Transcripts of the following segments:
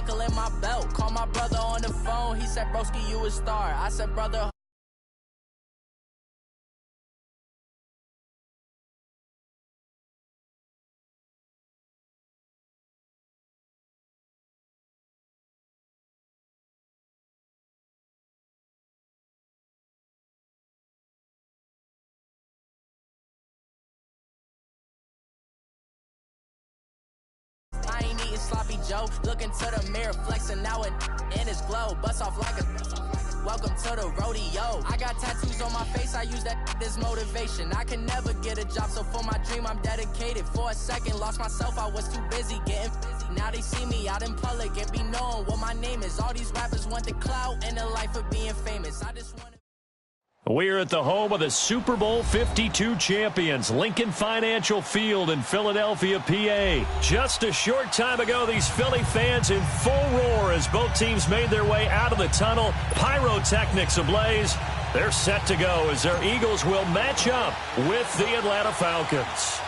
buckling my belt. Call my brother on the phone, he said, broski, you a star. I said, brother. I ain't eating sloppy Joe, looking to the mirror, flexing now and in his glow, bust off like a welcome to the rodeo. I got tattoos on my face, I use that as motivation. I can never get a job, so for my dream I'm dedicated. For a second, lost myself, I was too busy getting busy. Now they see me out in public and be knowing what my name is. All these rappers want the clout and the life of being famous. I just want. We're at the home of the Super Bowl 52 champions, Lincoln Financial Field in Philadelphia, PA. Just a short time ago, these Philly fans in full roar as both teams made their way out of the tunnel. Pyrotechnics ablaze. They're set to go as their Eagles will match up with the Atlanta Falcons.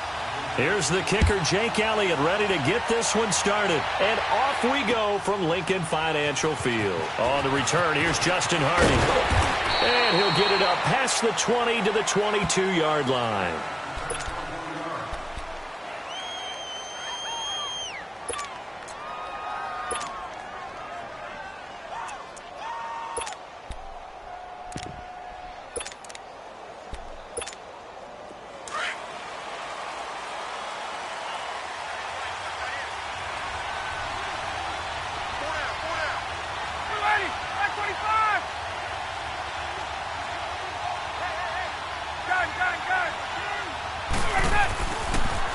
Here's the kicker, Jake Elliott, ready to get this one started. And off we go from Lincoln Financial Field. On the return, here's Justin Hardy. And he'll get it up past the 20 to the 22-yard line.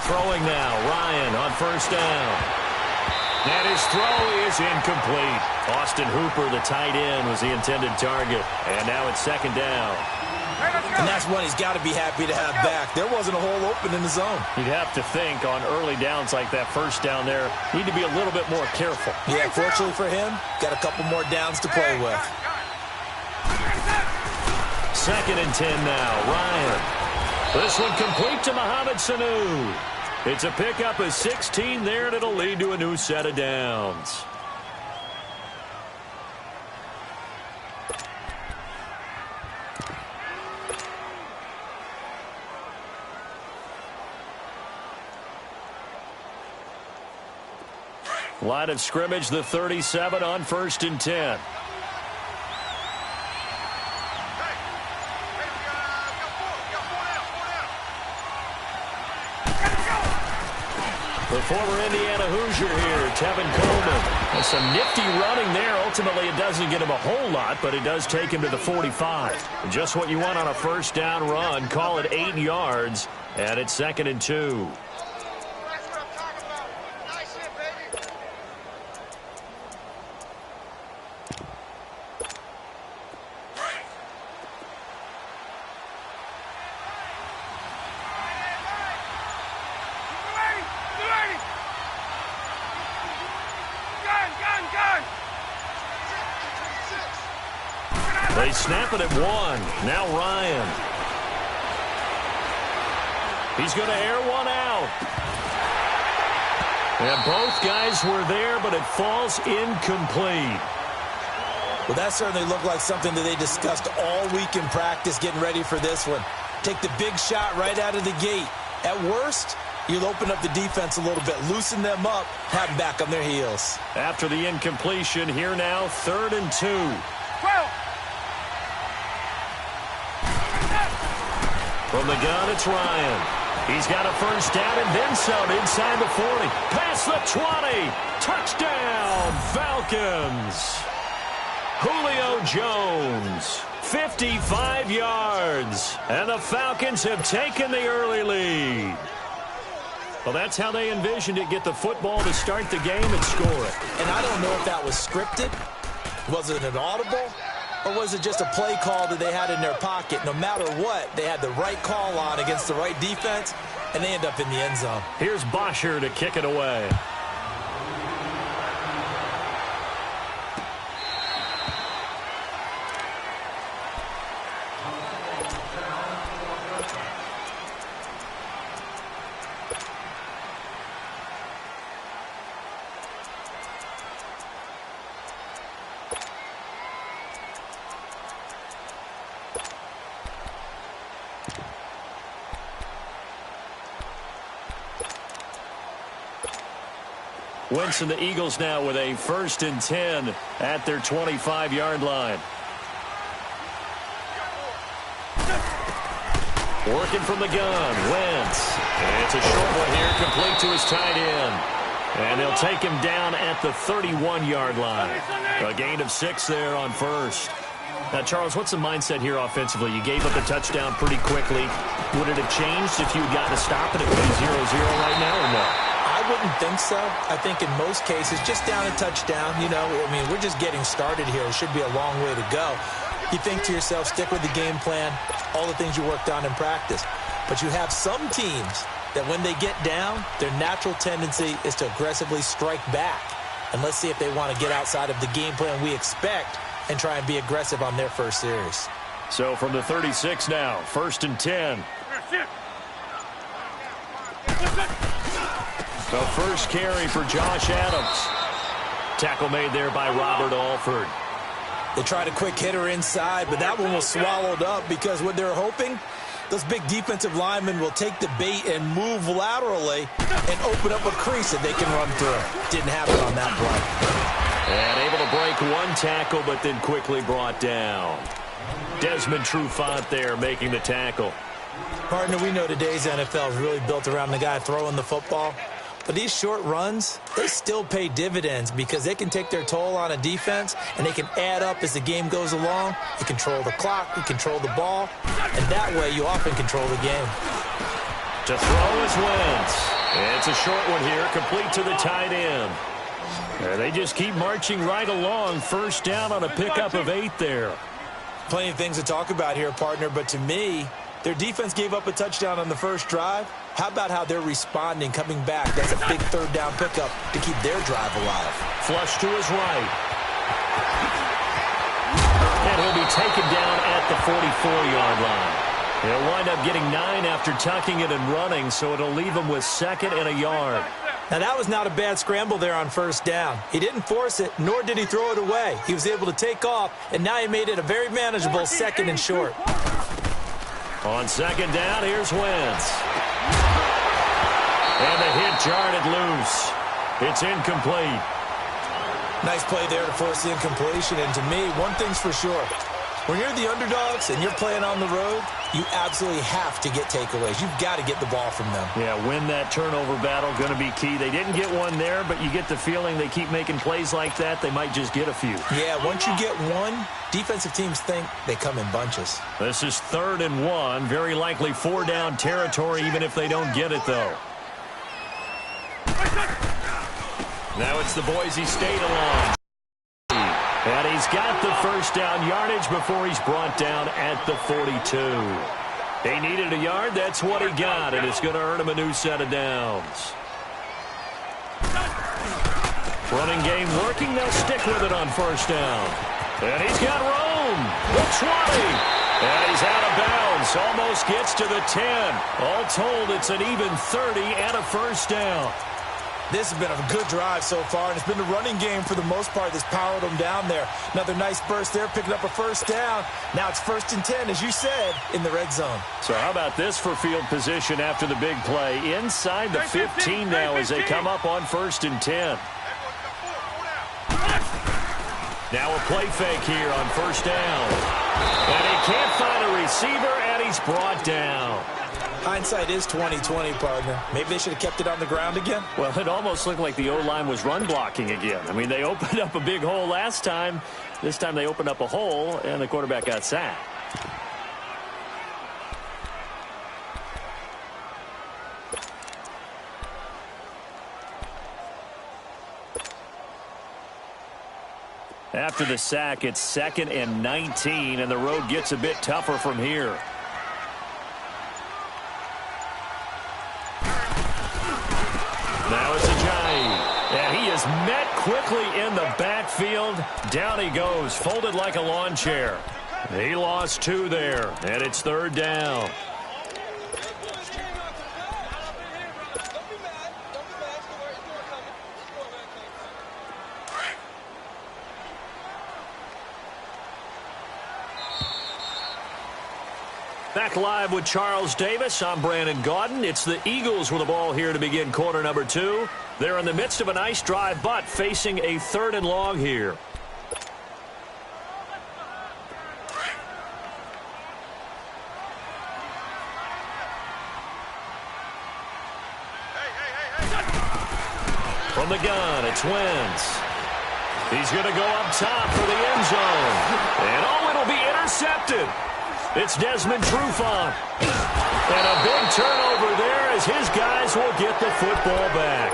Throwing now, Ryan on first down. And his throw is incomplete. Austin Hooper, the tight end, was the intended target. And now it's second down. And that's one he's got to be happy to have back. There wasn't a hole open in the zone. You'd have to think on early downs like that first down there, need to be a little bit more careful. Yeah, fortunately for him, got a couple more downs to play with. Second and 10 now, Ryan. This one complete to Mohamed Sanu. It's a pickup of 16 there, and it'll lead to a new set of downs. Line of scrimmage, the 37 on first and 10. The former Indiana Hoosier here, Tevin Coleman. And some nifty running there. Ultimately, it doesn't get him a whole lot, but it does take him to the 45. Just what you want on a first down run. Call it 8 yards, and it's second and 2. They snap it at 1. Now Ryan. He's going to air one out. And both guys were there, but it falls incomplete. Well, that certainly looked like something that they discussed all week in practice getting ready for this one. Take the big shot right out of the gate. At worst, you'll open up the defense a little bit, loosen them up, have them back on their heels. After the incompletion, here now, 3rd and 2. 12. From the gun, it's Ryan. He's got a first down and then some inside the 40. Past the 20. Touchdown, Falcons. Julio Jones, 55 yards. And the Falcons have taken the early lead. Well, that's how they envisioned it. Get the football to start the game and score it. And I don't know if that was scripted. Was it an audible? Or was it just a play call that they had in their pocket? No matter what, they had the right call on against the right defense, and they end up in the end zone. Here's Bosher to kick it away. Wentz and the Eagles now with a 1st and 10 at their 25-yard line. Working from the gun, Wentz. And it's a short one here, complete to his tight end. And they'll take him down at the 31-yard line. A gain of 6 there on 1st. Now, Charles, what's the mindset here offensively? You gave up a touchdown pretty quickly. Would it have changed if you had gotten a stop and it would be 0-0 right now or no? I wouldn't think so. I think in most cases, just down a touchdown, we're just getting started here. It should be a long way to go. You think to yourself, stick with the game plan, all the things you worked on in practice. But you have some teams that when they get down, their natural tendency is to aggressively strike back. And let's see if they want to get outside of the game plan we expect and try and be aggressive on their first series. So from the 36 now, 1st and 10. The first carry for Josh Adams. Tackle made there by Robert Alford. They tried a quick hitter inside, but that one was swallowed up because what they're hoping, those big defensive linemen will take the bait and move laterally and open up a crease that they can run through. Didn't happen on that play. And able to break one tackle, but then quickly brought down. Desmond Trufant there making the tackle. Partner, we know today's NFL is really built around the guy throwing the football. But these short runs, they still pay dividends because they can take their toll on a defense and they can add up as the game goes along. You control the clock, you control the ball, and that way you often control the game. To throw is Wentz. It's a short one here, complete to the tight end. They just keep marching right along. 1st down on a pickup of 8 there. Plenty of things to talk about here, partner, but to me, their defense gave up a touchdown on the first drive. How about how they're responding, coming back? That's a big 3rd down pickup to keep their drive alive. Flush to his right. And he'll be taken down at the 44-yard line. He'll wind up getting 9 after tucking it and running, so it'll leave him with 2nd and a yard. Now, that was not a bad scramble there on 1st down. He didn't force it, nor did he throw it away. He was able to take off, and now he made it a very manageable 2nd and short. On 2nd down, here's Wentz. And the hit jarred it loose. It's incomplete. Nice play there to force the incompletion. And to me, one thing's for sure. When you're the underdogs and you're playing on the road, you absolutely have to get takeaways. You've got to get the ball from them. Yeah, win that turnover battle, going to be key. They didn't get one there, but you get the feeling they keep making plays like that, they might just get a few. Yeah, once you get one, defensive teams think they come in bunches. This is 3rd and 1. Very likely 4-down territory, even if they don't get it, though. Now it's the Boise State along. And he's got the 1st down yardage before he's brought down at the 42. He needed a yard. That's what he got, and it's going to earn him a new set of downs. Running game working. They'll stick with it on 1st down. And he's got room. The 20. And he's out of bounds. Almost gets to the 10. All told, it's an even 30 and a 1st down. This has been a good drive so far, and it's been the running game for the most part that's powered them down there. Another nice burst there, picking up a 1st down. Now it's 1st and 10, as you said, in the red zone. So how about this for field position after the big play? Inside the 15 now as they come up on 1st and 10. Now a play fake here on 1st down. And he can't find a receiver, and he's brought down. Hindsight is 20/20, partner. Maybe they should have kept it on the ground again. Well, it almost looked like the O-line was run blocking again. I mean, they opened up a big hole last time. This time they opened up a hole, and the quarterback got sacked. After the sack, it's 2nd and 19, and the road gets a bit tougher from here. Now it's Ajayi, and he is met quickly in the backfield. Down he goes, folded like a lawn chair. He lost 2 there, and it's 3rd down. Back live with Charles Davis. I'm Brandon Gaudin. It's the Eagles with the ball here to begin quarter number 2. They're in the midst of a nice drive, but facing a 3rd and long here. From the gun, it's Wentz. He's going to go up top for the end zone. And oh, it'll be intercepted. It's Desmond Trufant. And a big turnover there as his guys will get the football back.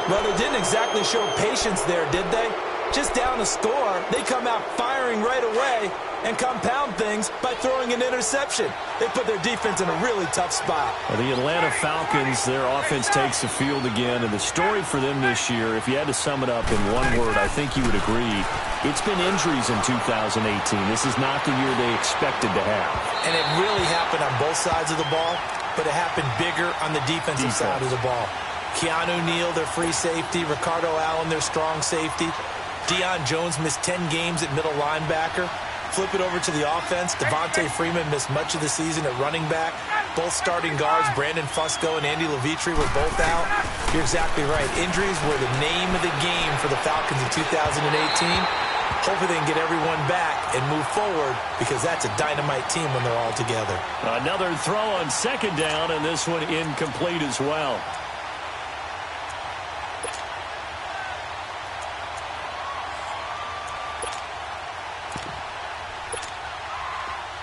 Well, they didn't exactly show patience there, did they? Just down a score, they come out firing right away and compound things by throwing an interception. They put their defense in a really tough spot. Well, the Atlanta Falcons, their offense takes the field again, and the story for them this year, if you had to sum it up in one word, I think you would agree, it's been injuries in 2018. This is not the year they expected to have. And it really happened on both sides of the ball, but it happened bigger on the defensive side of the ball. Keanu Neal, their free safety. Ricardo Allen, their strong safety. Deion Jones missed 10 games at middle linebacker. Flip it over to the offense. Devontae Freeman missed much of the season at running back. Both starting guards, Brandon Fusco and Andy Levitri, were both out. You're exactly right. Injuries were the name of the game for the Falcons in 2018. Hopefully they can get everyone back and move forward, because that's a dynamite team when they're all together. Another throw on 2nd down, and this one incomplete as well.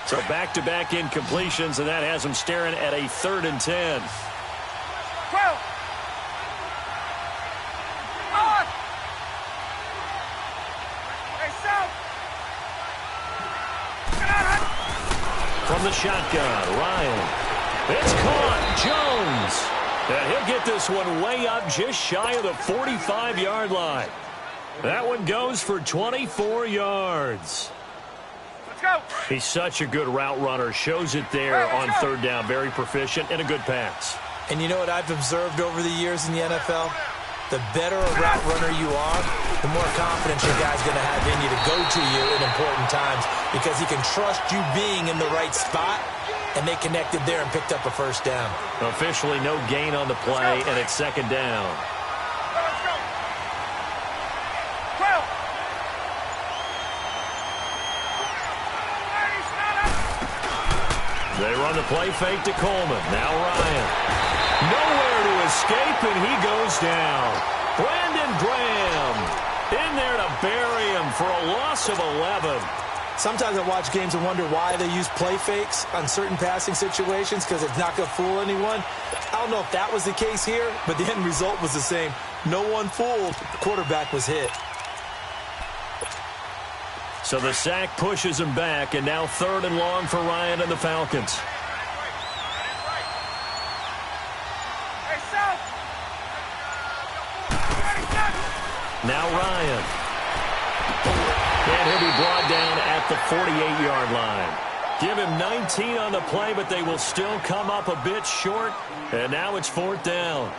So back-to-back incompletions, and that has them staring at a 3rd and 10. From the shotgun, Ryan. It's caught. Jones. And he'll get this one way up just shy of the 45-yard line. That one goes for 24 yards. He's such a good route runner. Shows it there on 3rd down. Very proficient and a good pass. And you know what I've observed over the years in the NFL? The better a route runner you are, the more confidence your guy's going to have in you to go to you in important times, because he can trust you being in the right spot, and they connected there and picked up a 1st down. Officially no gain on the play, and it's 2nd down. They run the play fake to Coleman. Now Ryan. Nowhere to escape, and he goes down. Brandon Graham in there to bury him for a loss of 11. Sometimes I watch games and wonder why they use play fakes on certain passing situations, because it's not going to fool anyone. I don't know if that was the case here, but the end result was the same. No one fooled. The quarterback was hit. So the sack pushes him back, and now 3rd and long for Ryan and the Falcons. Now Ryan. And he'll be brought down at the 48-yard line. Give him 19 on the play, but they will still come up a bit short, and now it's 4th down.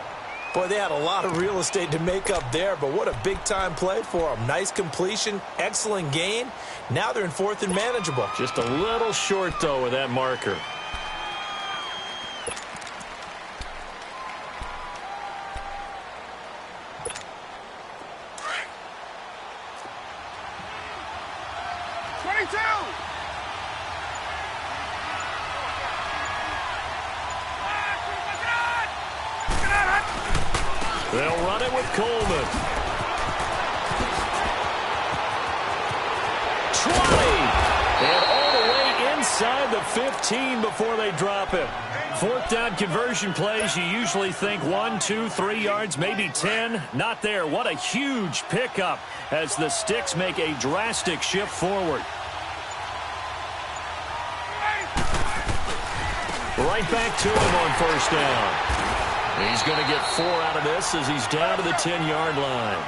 Boy, they had a lot of real estate to make up there, but what a big-time play for them. Nice completion, excellent gain. Now they're in 4th and manageable. Just a little short, though, with that marker. They'll run it with Coleman. 20. And all the way inside the 15 before they drop him. 4th down conversion plays, you usually think 1, 2, 3 yards, maybe 10. Not there. What a huge pickup as the Sticks make a drastic shift forward. Right back to him on 1st down. He's going to get 4 out of this as he's down to the 10-yard line.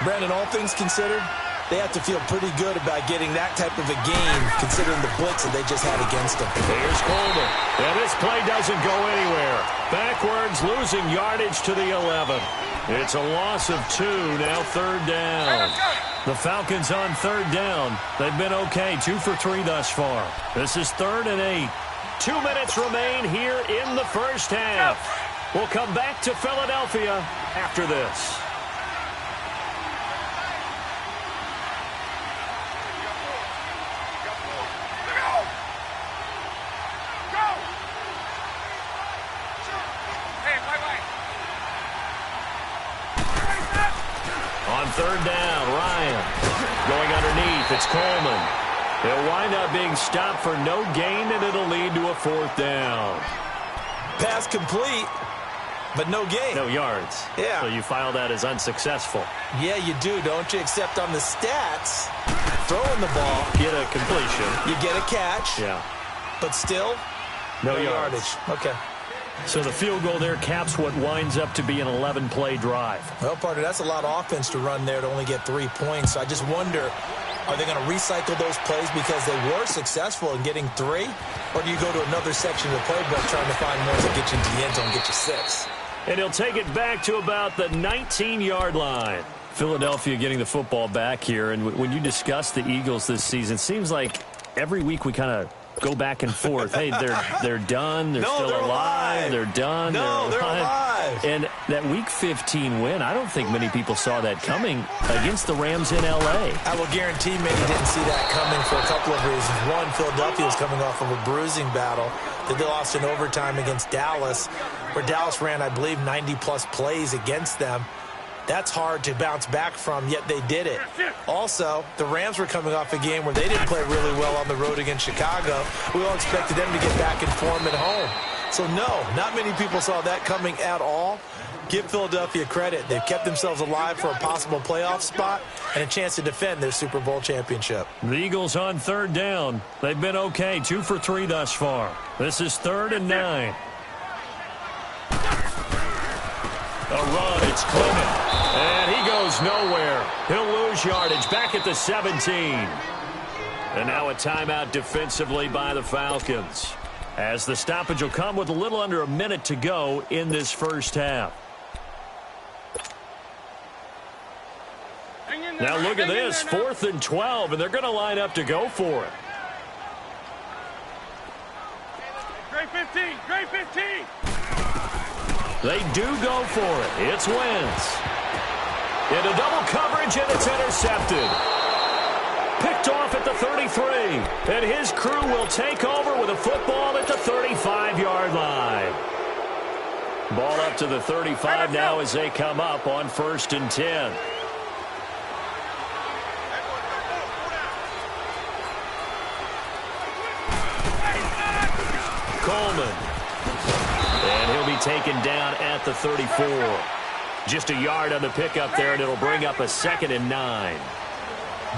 Brandon, all things considered, they have to feel pretty good about getting that type of a game, considering the blitz that they just had against them. Here's Coleman. And this play doesn't go anywhere. Backwards, losing yardage to the 11. It's a loss of 2, now 3rd down. The Falcons on third down. They've been okay, 2 for 3 thus far. This is 3rd and 8. 2 minutes remain here in the first half. We'll come back to Philadelphia after this. On third down, Ryan going underneath. It's Coleman. He'll wind up being stopped for no gain, and it'll lead to a 4th down. Pass complete, but no gain. No yards. Yeah. So you file that as unsuccessful. Yeah, you do, don't you? Except on the stats, throwing the ball. Get a completion. You get a catch. Yeah. But still, no yardage. Okay. So the field goal there caps what winds up to be an 11-play drive. Well, partner, that's a lot of offense to run there to only get 3 points. So I just wonder, are they going to recycle those plays because they were successful in getting 3? Or do you go to another section of the playbook trying to find more that get you into the end zone and get you 6? And he'll take it back to about the 19-yard line. Philadelphia getting the football back here. And when you discuss the Eagles this season, it seems like every week we kind of go back and forth. Hey, they're done. They're still alive. They're done. They're alive. And that Week 15 win, I don't think many people saw that coming against the Rams in L.A. I will guarantee many didn't see that coming for a couple of reasons. One, Philadelphia was coming off of a bruising battle that they lost in overtime against Dallas, where Dallas ran, I believe, 90-plus plays against them. That's hard to bounce back from, yet they did it. Also, the Rams were coming off a game where they didn't play really well on the road against Chicago. We all expected them to get back in form at home. So, no, not many people saw that coming at all. Give Philadelphia credit. They've kept themselves alive for a possible playoff spot and a chance to defend their Super Bowl championship. The Eagles on third down. They've been okay, 2 for 3 thus far. This is 3rd and 9. A run, it's Clement. And he goes nowhere. He'll lose yardage back at the 17. And now a timeout defensively by the Falcons, as the stoppage will come with a little under a minute to go in this first half. Now look at this, 4th and 12, and they're going to line up to go for it. Great 15, great 15. They do go for it. It's Wentz. Into double coverage, and it's intercepted. Picked off at the 33. And his crew will take over with a football at the 35-yard line. Ball up to the 35 now as they come up on 1st and 10. Coleman. And he'll be taken down at the 34. Just a yard on the pickup there, and it'll bring up a 2nd and 9.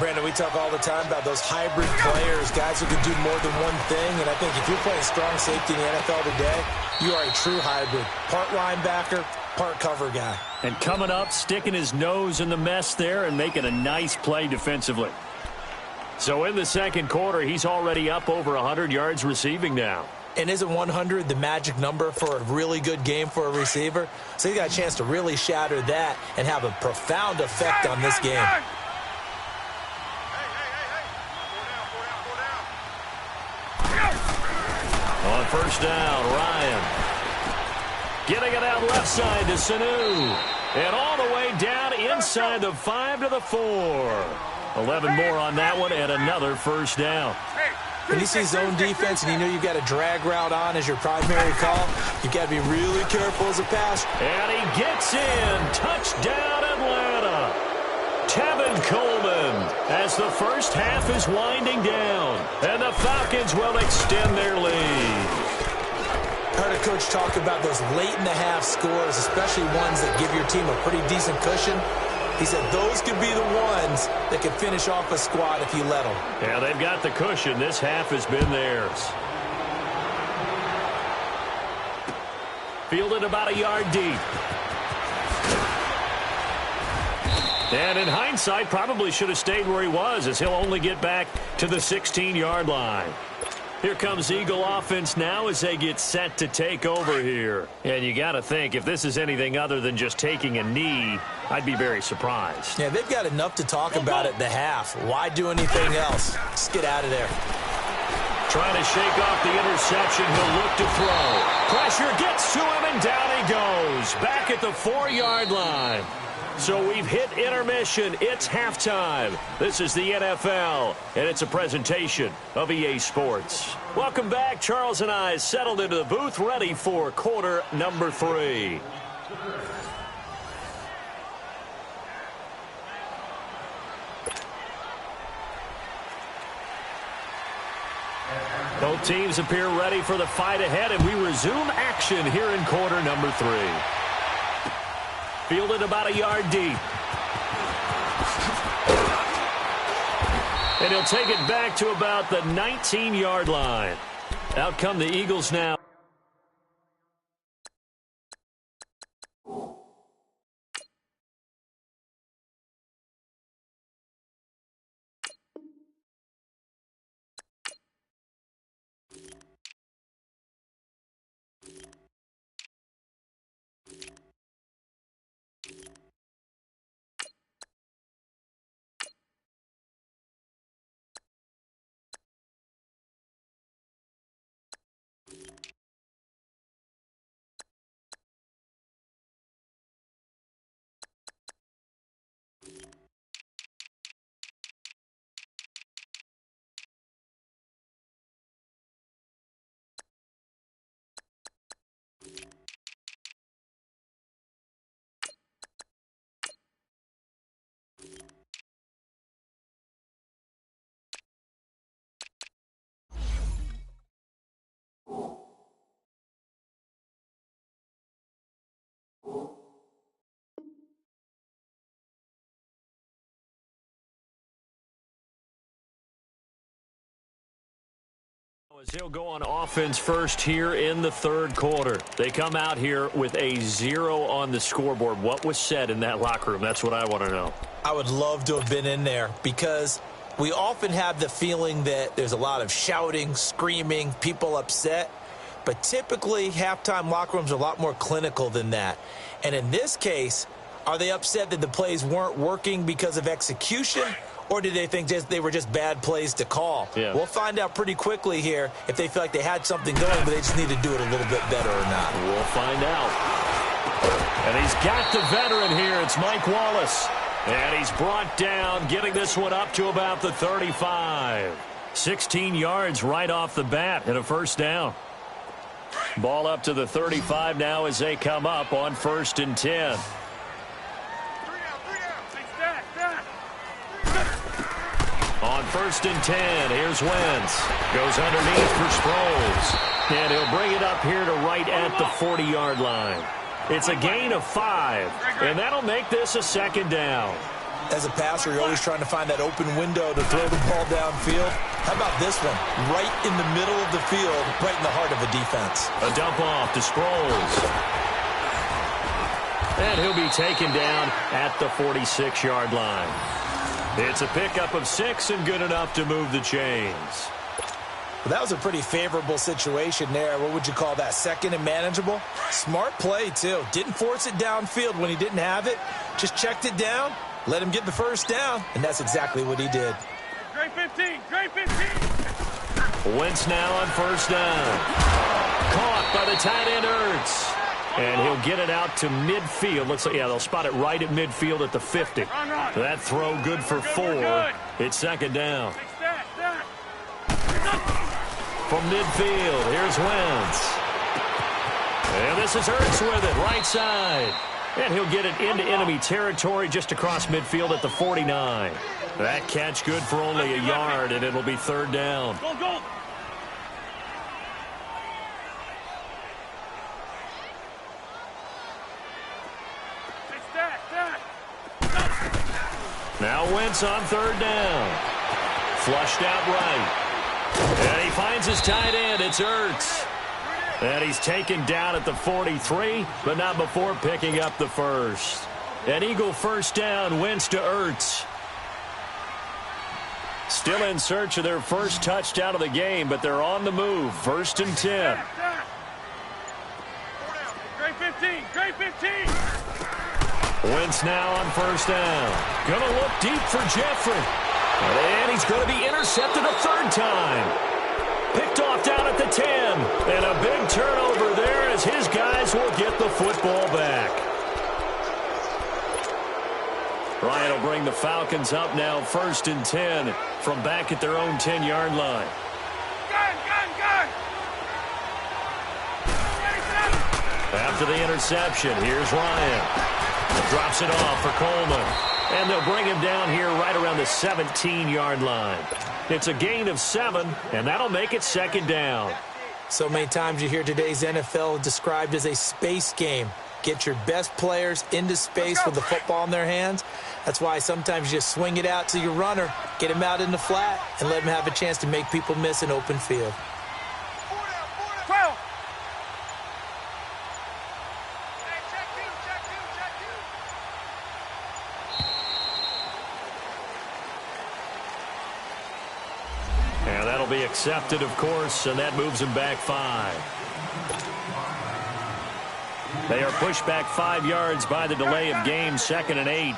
Brandon, we talk all the time about those hybrid players, guys who can do more than one thing. And I think if you're playing strong safety in the NFL today, you are a true hybrid. Part linebacker, part cover guy. And coming up, sticking his nose in the mess there and making a nice play defensively. So in the second quarter, he's already up over 100 yards receiving now. And isn't 100 the magic number for a really good game for a receiver? So he got a chance to really shatter that and have a profound effect on this game. On first down, Ryan. Getting it out left side to Sanu. And all the way down inside the 5 to the 4. 11 more on that one and another first down. When you see zone defense and you know you've got a drag route on as your primary call, you've got to be really careful as a pass. And he gets in. Touchdown, Atlanta. Tevin Coleman, as the first half is winding down. And the Falcons will extend their lead. I heard a coach talk about those late-in-the-half scores, especially ones that give your team a pretty decent cushion. He said those could be the ones that can finish off a squad if you let them. Yeah, they've got the cushion. This half has been theirs. Fielded about a yard deep. And in hindsight, probably should have stayed where he was, as he'll only get back to the 16-yard line. Here comes Eagle offense now as they get set to take over here. And you got to think, if this is anything other than just taking a knee, I'd be very surprised. Yeah, they've got enough to talk about at the half. Why do anything else? Just get out of there. Trying to shake off the interception. He'll look to throw. Pressure gets to him, and down he goes. Back at the 4-yard line. So we've hit intermission. It's halftime. This is the NFL, and it's a presentation of EA Sports. Welcome back. Charles and I settled into the booth, ready for quarter number 3. Both teams appear ready for the fight ahead, and we resume action here in quarter number 3. Fielded about a yard deep. And he'll take it back to about the 19-yard line. Out come the Eagles now. As he'll go on offense first here in the third quarter. They come out here with a 0 on the scoreboard. What was said in that locker room? That's what I want to know. I would love to have been in there because we often have the feeling that there's a lot of shouting, screaming, people upset. But typically, halftime locker rooms are a lot more clinical than that. And in this case, are they upset that the plays weren't working because of execution? Or did they think they were just bad plays to call? Yeah. We'll find out pretty quickly here if they feel like they had something going, but they just need to do it a little bit better or not. We'll find out. And he's got the veteran here. It's Mike Wallace. And he's brought down, getting this one up to about the 35. 16 yards right off the bat and a first down. Ball up to the 35 now as they come up on 1st and 10. On 1st and 10, here's Wentz. Goes underneath for Sproles. And he'll bring it up here to right at the 40-yard line. It's a gain of 5, and that'll make this a second down. As a passer, you're always trying to find that open window to throw the ball downfield. How about this one? Right in the middle of the field, right in the heart of a defense. A dump off to Sproles. And he'll be taken down at the 46-yard line. It's a pickup of 6 and good enough to move the chains. Well, that was a pretty favorable situation there. What would you call that? Second and manageable? Smart play, too. Didn't force it downfield when he didn't have it. Just checked it down, let him get the first down, and that's exactly what he did. Great 15, great 15. Wentz now on 1st down. Caught by the tight end Ertz. And he'll get it out to midfield. Looks like, yeah, they'll spot it right at midfield at the 50. That throw good for 4. It's second down. From midfield, here's Wentz. And this is Ertz with it, right side. And he'll get it into enemy territory just across midfield at the 49. That catch good for only a yard, and it'll be 3rd down. Go, go. Now Wentz on 3rd down. Flushed out right. And he finds his tight end. It's Ertz. And he's taken down at the 43, but not before picking up the first. An Eagle first down, Wentz to Ertz. Still in search of their first touchdown of the game, but they're on the move. 1st and 10. Great 15. Great 15. Wentz now on 1st down. Going to look deep for Jeffrey. And he's going to be intercepted a 3rd time. Picked off down at the 10. And a big turnover there as his guys will get the football back. Ryan will bring the Falcons up now 1st and 10 from back at their own 10-yard line. Gun. After the interception, here's Ryan. Drops it off for Coleman. And they'll bring him down here right around the 17-yard line. It's a gain of 7, and that'll make it 2nd down. So many times you hear today's NFL described as a space game. Get your best players into space with the football in their hands. That's why sometimes you just swing it out to your runner, get him out in the flat, and let him have a chance to make people miss an open field. 12. And that'll be accepted, of course, and that moves him back 5. They are pushed back 5 yards by the delay of game, 2nd and 8.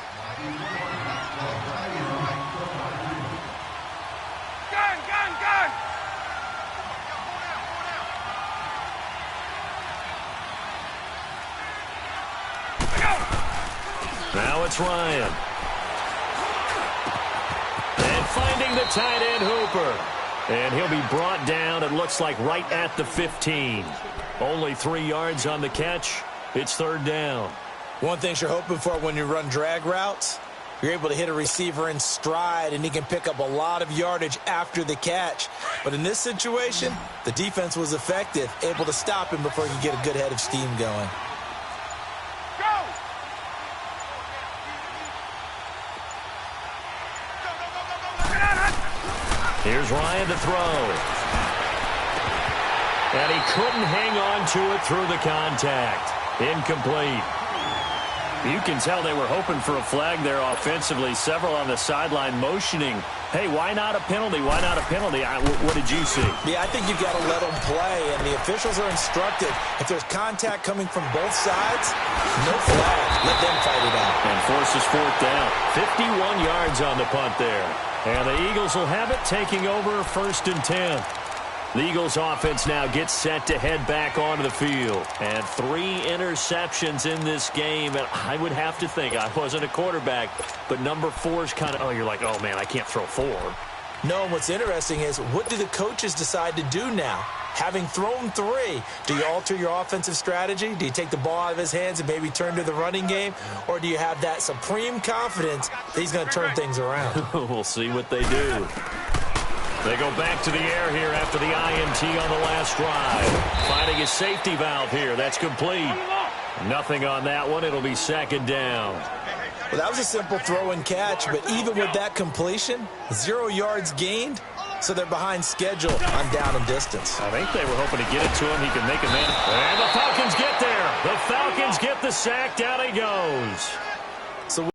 Gun. Now it's Ryan. And finding the tight end Hooper. And he'll be brought down, it looks like, right at the 15. Only 3 yards on the catch. It's 3rd down. One thing you're hoping for when you run drag routes, you're able to hit a receiver in stride, and he can pick up a lot of yardage after the catch. But in this situation, the defense was effective, able to stop him before he could get a good head of steam going. Go. Here's Ryan to throw. And he couldn't hang on to it through the contact. Incomplete. You can tell they were hoping for a flag there offensively. Several on the sideline motioning, hey, why not a penalty? Why not a penalty? What did you see? Yeah, I think you've got to let them play, and the officials are instructed. If there's contact coming from both sides, no flag. Let them fight it out. And forces 4th down. 51 yards on the punt there. And the Eagles will have it, taking over 1st and 10. The Eagles offense now gets set to head back onto the field. And 3 interceptions in this game. And I would have to think, I wasn't a quarterback, but number 4 is kind of, you're like, oh, man, I can't throw 4. No, and what's interesting is, what do the coaches decide to do now? Having thrown 3, do you alter your offensive strategy? Do you take the ball out of his hands and maybe turn to the running game? Or do you have that supreme confidence that he's going to turn things around? We'll see what they do. They go back to the air here after the INT on the last drive. Finding a safety valve here. That's complete. Nothing on that one. It'll be 2nd down. Well, that was a simple throw and catch, but even with that completion, 0 yards gained, so they're behind schedule on down and distance. I think they were hoping to get it to him. He can make a man. And the Falcons get there. The Falcons get the sack. Down he goes. So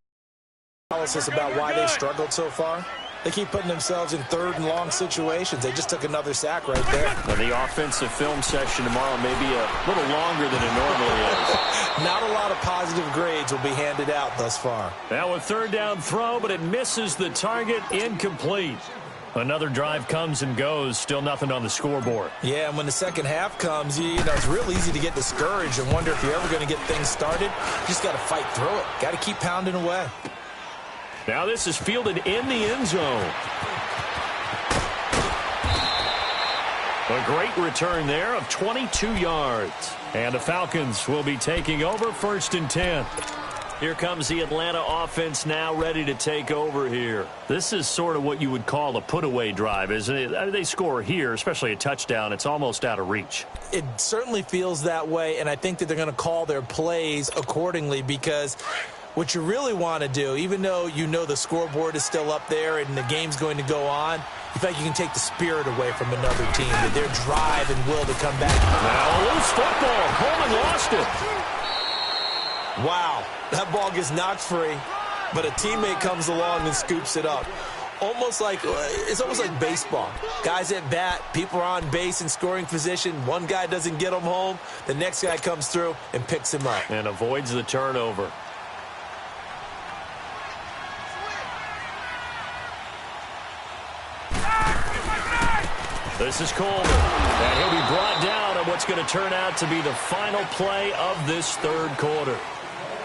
analysis about why they struggled so far. They keep putting themselves in 3rd and long situations. They just took another sack right there. Now, the offensive film session tomorrow may be a little longer than it normally is. Not a lot of positive grades will be handed out thus far. Now a 3rd down throw, but it misses the target. Incomplete. Another drive comes and goes. Still nothing on the scoreboard. Yeah, and when the second half comes, you know, it's real easy to get discouraged and wonder if you're ever going to get things started. You just got to fight through it. Got to keep pounding away. Now this is fielded in the end zone. A great return there of 22 yards. And the Falcons will be taking over 1st and 10. Here comes the Atlanta offense now ready to take over here. This is sort of what you would call a put-away drive, isn't it? I mean, they score here, especially a touchdown. It's almost out of reach. It certainly feels that way, and I think that they're going to call their plays accordingly, because what you really want to do, even though you know the scoreboard is still up there and the game's going to go on, you think you can take the spirit away from another team, with their drive and will to come back. Now a loose football. Coleman lost it. Wow, that ball gets knocked free, but a teammate comes along and scoops it up. Almost like it's almost like baseball. Guys at bat, people are on base in scoring position. One guy doesn't get him home. The next guy comes through and picks him up. And avoids the turnover. This is Coleman. And he'll be brought down on what's going to turn out to be the final play of this third quarter.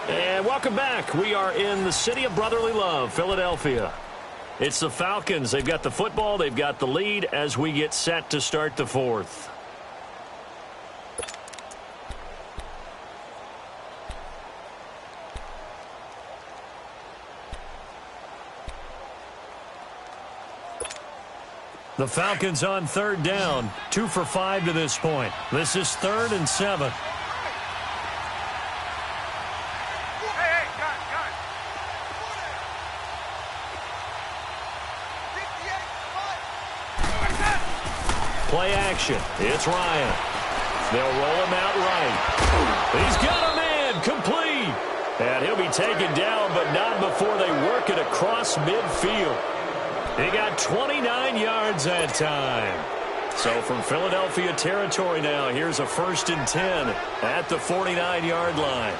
And welcome back. We are in the city of brotherly love, Philadelphia. It's the Falcons. They've got the football. They've got the lead as we get set to start the fourth. The Falcons on third down. 2 for 5 to this point. This is 3rd and 7. Play action. It's Ryan. They'll roll him out right. He's got a man complete. And he'll be taken down, but not before they work it across midfield. He got 29 yards that time. So from Philadelphia territory now, here's a 1st and 10 at the 49-yard line.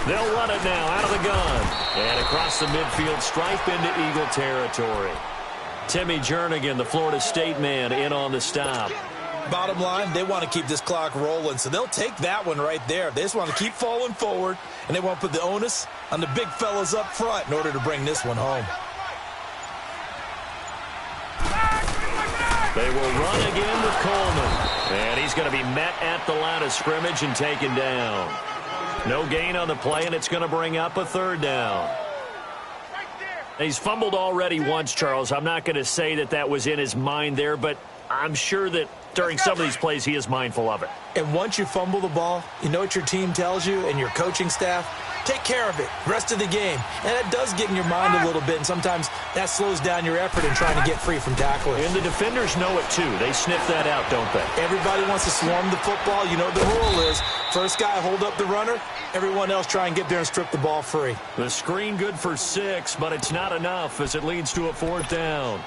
They'll run it now out of the gun. And across the midfield stripe into Eagle territory. Timmy Jernigan, the Florida State man, in on the stop. Bottom line, they want to keep this clock rolling, so they'll take that one right there. They just want to keep falling forward, and they want to put the onus on the big fellas up front in order to bring this one home. They will run again with Coleman. And he's going to be met at the line of scrimmage and taken down. No gain on the play, and it's going to bring up a 3rd down. He's fumbled already once, Charles. I'm not going to say that that was in his mind there, but I'm sure that during some of these plays he is mindful of it. And once you fumble the ball, you know what your team tells you and your coaching staff? Take care of it rest of the game. And it does get in your mind a little bit, and sometimes that slows down your effort in trying to get free from tacklers. And the defenders know it too. They sniff that out, don't they? Everybody wants to swarm the football. You know what the rule is. First guy hold up the runner. Everyone else try and get there and strip the ball free. The screen good for 6, but it's not enough as it leads to a 4th down.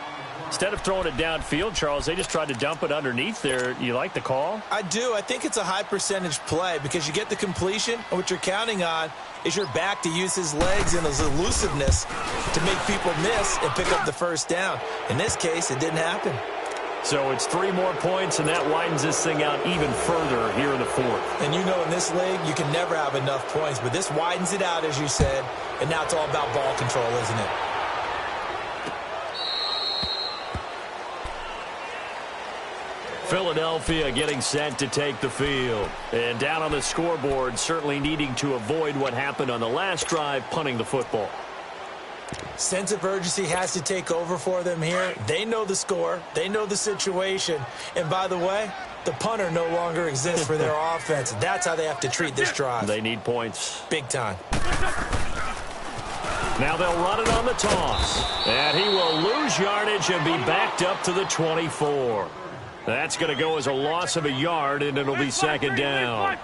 Instead of throwing it downfield, Charles, they just tried to dump it underneath there. You like the call? I do. I think it's a high percentage play because you get the completion, and what you're counting on is your back to use his legs and his elusiveness to make people miss and pick up the 1st down. In this case, it didn't happen. So it's 3 more points, and that widens this thing out even further here in the 4th. And you know in this league, you can never have enough points, but this widens it out, as you said, and now it's all about ball control, isn't it? Philadelphia getting set to take the field. And down on the scoreboard, certainly needing to avoid what happened on the last drive, punting the football. Sense of urgency has to take over for them here. They know the score. They know the situation. And by the way, the punter no longer exists for their offense. That's how they have to treat this drive. They need points. Big time. Now they'll run it on the toss. And he will lose yardage and be backed up to the 24. That's going to go as a loss of a yard, and it'll be 2nd down.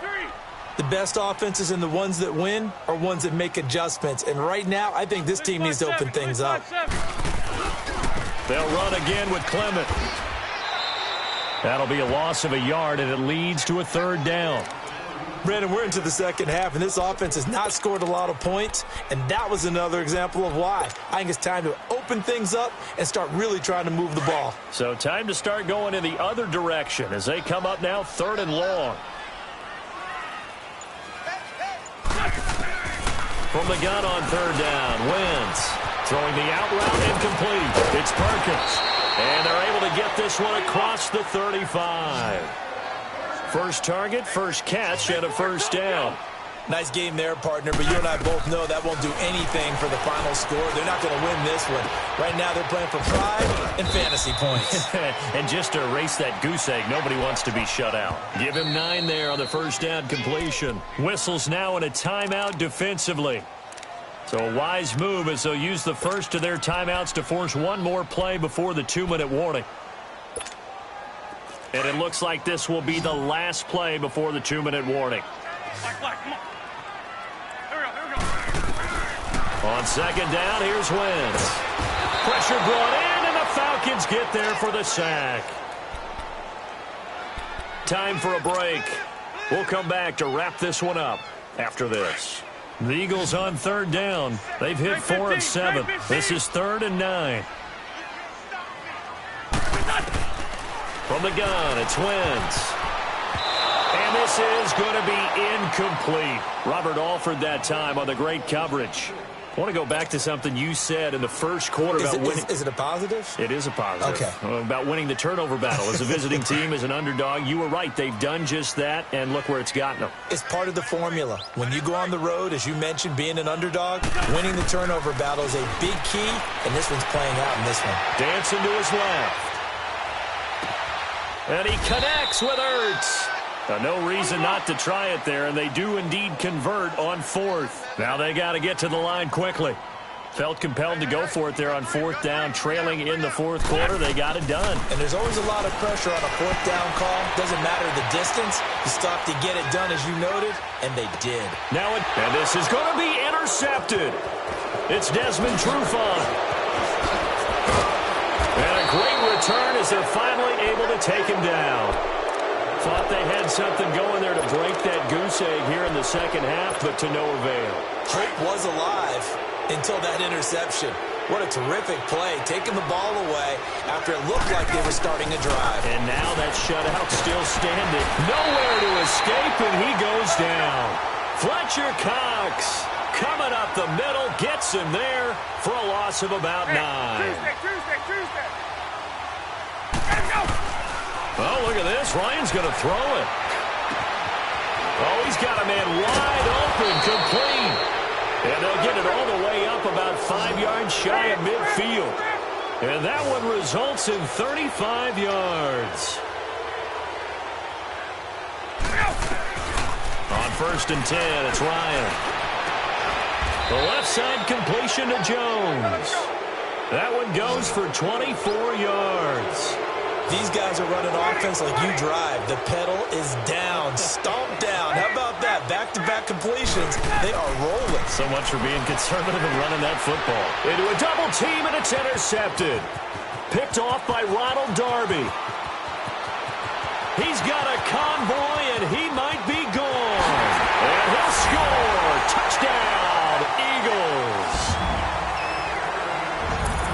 The best offenses and the ones that win are ones that make adjustments. And right now, I think this team needs to open things up. They'll run again with Clement. That'll be a loss of a yard, and it leads to a 3rd down. Brandon, we're into the second half, and this offense has not scored a lot of points, and that was another example of why. I think it's time to open things up and start really trying to move the ball. So time to start going in the other direction as they come up now 3rd and long. From the gun on 3rd down, Wentz throwing the out route incomplete. It's Perkins, and they're able to get this one across the 35. First target, first catch, and a 1st down. Nice game there, partner, but you and I both know that won't do anything for the final score. They're not going to win this one. Right now they're playing for pride and fantasy points. And just to erase that goose egg, nobody wants to be shut out. Give him 9 there on the 1st down completion. Whistles now in a timeout defensively. So a wise move as they'll use the first of their timeouts to force one more play before the 2-minute warning. And it looks like this will be the last play before the 2-minute warning. On second down, here's Wentz. Pressure brought in, and the Falcons get there for the sack. Time for a break. We'll come back to wrap this one up after this. The Eagles on third down. They've hit 4 of 7. This is 3rd and 9. From the gun, it's Wentz. And this is going to be incomplete. Robert Alford that time on the great coverage. I want to go back to something you said in the first quarter about winning. Is it a positive? It is a positive. Okay. About winning the turnover battle. As a visiting team, as an underdog, you were right. They've done just that, and look where it's gotten them. It's part of the formula. When you go on the road, as you mentioned, being an underdog, winning the turnover battle is a big key, and this one's playing out in this one. Dancing to his left. And he connects with Ertz. No reason not to try it there, and they do indeed convert on 4th. Now they got to get to the line quickly. Felt compelled to go for it there on 4th down, trailing in the 4th quarter. They got it done. And there's always a lot of pressure on a 4th down call. Doesn't matter the distance. You stop to get it done, as you noted, and they did. And this is going to be intercepted. It's Desmond Trufant. And a great return as they're finally able to take him down. Thought they had something going there to break that goose egg here in the second half, but to no avail. Hope was alive until that interception. What a terrific play, taking the ball away after it looked like they were starting a drive. And now that shutout still standing. Nowhere to escape, and he goes down. Fletcher Cox coming up the middle, gets him there for a loss of about 9. Tuesday. Let him go. Oh, look at this. Ryan's going to throw it. Oh, he's got a man wide open, complete. And they'll get it all the way up about 5 yards shy of midfield. And that one results in 35 yards. On 1st and 10, it's Ryan. The left side completion to Jones. That one goes for 24 yards. These guys are running offense like you drive. The pedal is down, stomped down. How about that? Back-to-back completions. They are rolling. So much for being conservative and running that football. Into a double team, and it's intercepted. Picked off by Ronald Darby. He's got a convoy, and he might be gone. And he'll score. Touchdown, Eagles.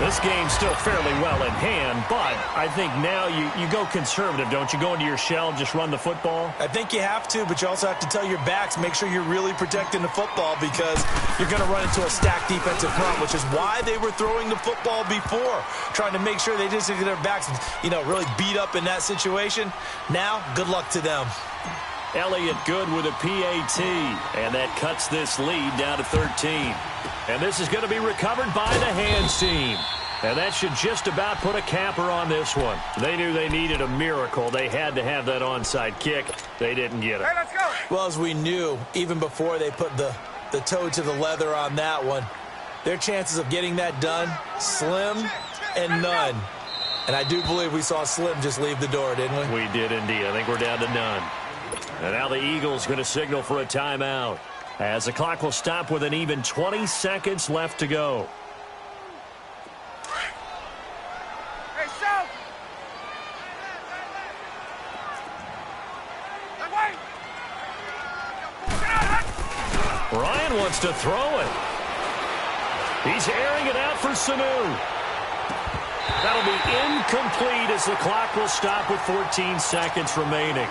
This game's still fairly well in hand, but I think now you go conservative, don't you? Go into your shell and just run the football? I think you have to, but you also have to tell your backs, make sure you're really protecting the football because you're going to run into a stacked defensive front, which is why they were throwing the football before, trying to make sure they just get their backs, really beat up in that situation. Now, good luck to them. Elliott Good with a PAT, and that cuts this lead down to 13. And this is going to be recovered by the hands team. And that should just about put a capper on this one. They knew they needed a miracle. They had to have that onside kick. They didn't get it. Hey, let's go. Well, as we knew, even before they put the toe to the leather on that one, their chances of getting that done, slim and none. And I do believe we saw Slim just leave the door, didn't we? We did indeed. I think we're down to none. And now the Eagles going to signal for a timeout, as the clock will stop with an even 20 seconds left to go. Hey, shout. Hey, wait. Ryan wants to throw it. He's airing it out for Sanu. That'll be incomplete as the clock will stop with 14 seconds remaining.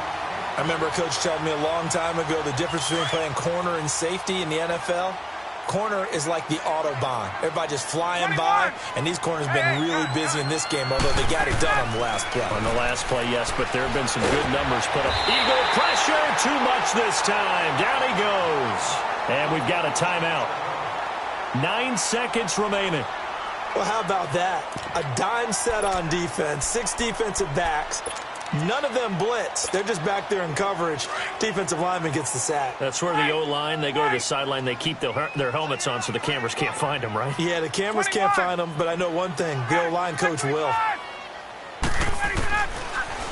I remember a coach telling me a long time ago the difference between playing corner and safety in the NFL. Corner is like the Autobahn. Everybody just flying by, and these corners have been really busy in this game, although they got it done on the last play. On the last play, yes, but there have been some good numbers put up. Eagle pressure, too much this time. Down he goes. And we've got a timeout. 9 seconds remaining. Well, how about that? A dime set on defense, 6 defensive backs. None of them blitz. They're just back there in coverage. Defensive lineman gets the sack. That's where the O-line, they go to the sideline, they keep their helmets on so the cameras can't find them, right? Yeah, the cameras can't find them, but I know one thing. The O-line coach will.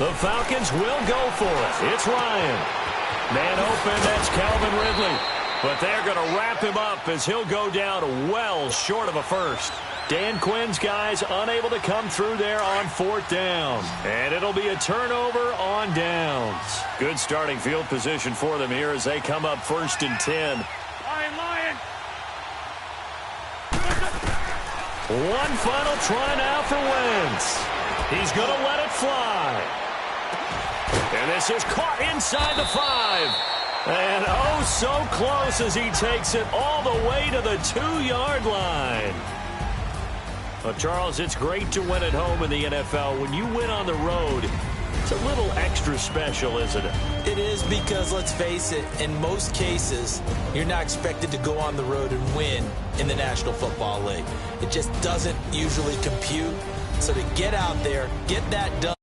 The Falcons will go for it. It's Ryan. Man open, that's Calvin Ridley. But they're going to wrap him up as he'll go down well short of a first. Dan Quinn's guys unable to come through there on 4th down. And it'll be a turnover on downs. Good starting field position for them here as they come up 1st and 10. Lion. One final try now for Wentz. He's going to let it fly. And this is caught inside the 5. And oh, so close as he takes it all the way to the 2-yard line. Well, Charles, it's great to win at home in the NFL. When you win on the road, it's a little extra special, isn't it? It is because, let's face it, in most cases, you're not expected to go on the road and win in the National Football League. It just doesn't usually compute. So to get out there, get that done.